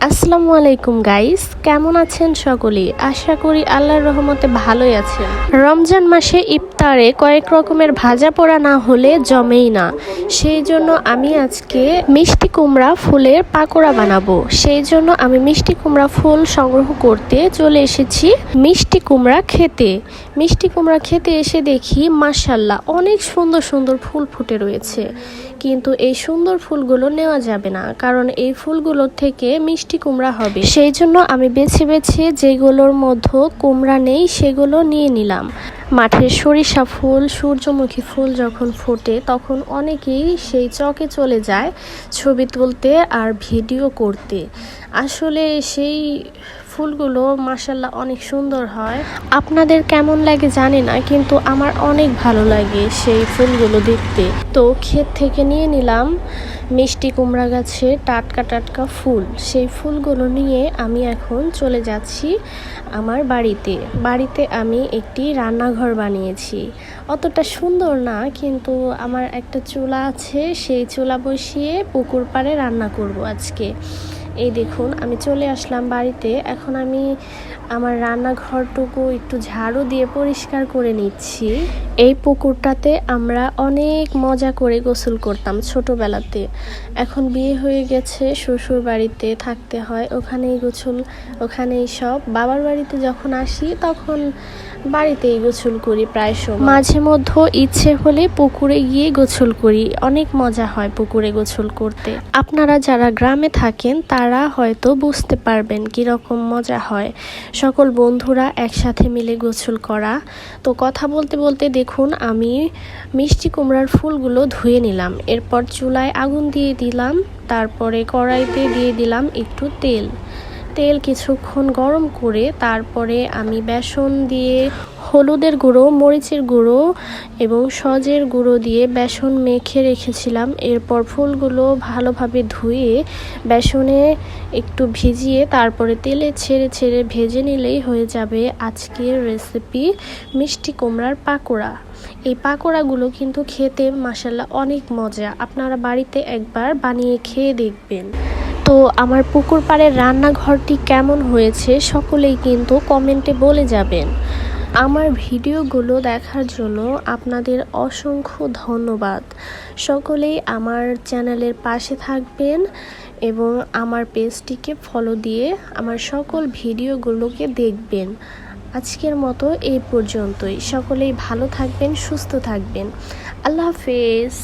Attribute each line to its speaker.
Speaker 1: আসসালামু আলাইকুম গাইস, কেমন আছেন সকলে? আশা করি আল্লাহর রহমতে ভালোই আছেন। রমজান মাসে ইফতারে কয়েক রকমের ভাজা পোড়া না হলে জমেই না। সেই জন্য আমি আজকে মিষ্টি কুমড়া ফুলের পাকোড়া বানাবো। সেই জন্য আমি মিষ্টি কুমড়া ফুল সংগ্রহ করতে চলে এসেছি মিষ্টি কুমড়া খেতে। মিষ্টি কুমড়া খেতে এসে দেখি মাশাআল্লাহ অনেক সুন্দর সুন্দর ফুল ফুটে রয়েছে, কিন্তু এই সুন্দর ফুলগুলো নেওয়া যাবে না, কারণ এই ফুলগুলোর থেকে মিষ্টি কুমড়া হবে। সেই জন্য আমি বেছে বেছে যেগুলোর মধ্যে কুমড়া নেই সেগুলো নিয়ে নিলাম। মাঠের সরিষা ফুল, সূর্যমুখী ফুল যখন ফোটে তখন অনেকেই সেই চকে চলে যায় ছবি তুলতে আর ভিডিও করতে। আসলে সেই ফুলগুলো মাশাআল্লাহ অনেক সুন্দর হয়। আপনাদের কেমন লাগে জানি না, কিন্তু আমার অনেক ভালো লাগে সেই ফুলগুলো দেখতে। তো ক্ষেত থেকে নিয়ে নিলাম মিষ্টি কুমড়া গাছে টাটকা টাটকা ফুল। সেই ফুলগুলো নিয়ে আমি এখন চলে যাচ্ছি আমার বাড়িতে আমি একটি রান্নাঘর বানিয়েছি। অতটা সুন্দর না, কিন্তু আমার একটা চুলা আছে, সেই চুলা বসিয়ে পুকুর পাড়ে রান্না করব আজকে। এই দেখুন আমি চলে আসলাম বাড়িতে। এখন আমি আমার রান্নাঘরটুকু একটু ঝাড়ু দিয়ে পরিষ্কার করে নিচ্ছি। এই পুকুরটাতে আমরা অনেক মজা করে গোসল করতাম ছোটবেলাতে। এখন বিয়ে হয়ে গেছে, শ্বশুর বাড়িতে থাকতে হয়, ওখানেই গোসল, ওখানেই সব। বাবার বাড়িতে যখন আসি তখন বাড়িতেই গোসল করি প্রায় সময়। মাঝে মধ্যে ইচ্ছে হলে পুকুরে গিয়ে গোসল করি, অনেক মজা হয় পুকুরে গোসল করতে। আপনারা যারা গ্রামে থাকেন তারা হয়তো বুঝতে পারবেন কিরকম মজা হয় সকল বন্ধুরা একসাথে মিলে গোসল করা। তো কথা বলতে বলতে দেখুন আমি মিষ্টি কুমড়ার ফুলগুলো ধুয়ে নিলাম। এরপর চুলায় আগুন দিয়ে দিলাম, তারপরে কড়াইতে দিয়ে দিলাম একটু তেল কিছুক্ষণ গরম করে তারপরে আমি বেসন দিয়ে, হলুদের গুঁড়ো, মরিচের গুঁড়ো এবং সজের গুঁড়ো দিয়ে বেসন মেখে রেখেছিলাম। এরপর ফুলগুলো ভালোভাবে ধুয়ে বেসনে একটু ভিজিয়ে তারপরে তেলে ছেড়ে ছেড়ে ভেজে নিলেই হয়ে যাবে আজকের রেসিপি মিষ্টি কুমড়ার পাকোড়া। এই পাকোড়াগুলো কিন্তু খেতে মাশাআল্লাহ অনেক মজা, আপনারা বাড়িতে একবার বানিয়ে খেয়ে দেখবেন। তো আমার পুকুর পাড়ের রান্নাঘরটি কেমন হয়েছে সকলেই কিন্তু কমেন্টে বলে যাবেন। আমার ভিডিওগুলো দেখার জন্য আপনাদের অসংখ্য ধন্যবাদ। সকলেই আমার চ্যানেলের পাশে থাকবেন এবং আমার পেজটিকে ফলো দিয়ে আমার সকল ভিডিওগুলোকে দেখবেন। আজকের মতো এই পর্যন্তই। সকলেই ভালো থাকবেন, সুস্থ থাকবেন। আল্লাহ হাফেজ।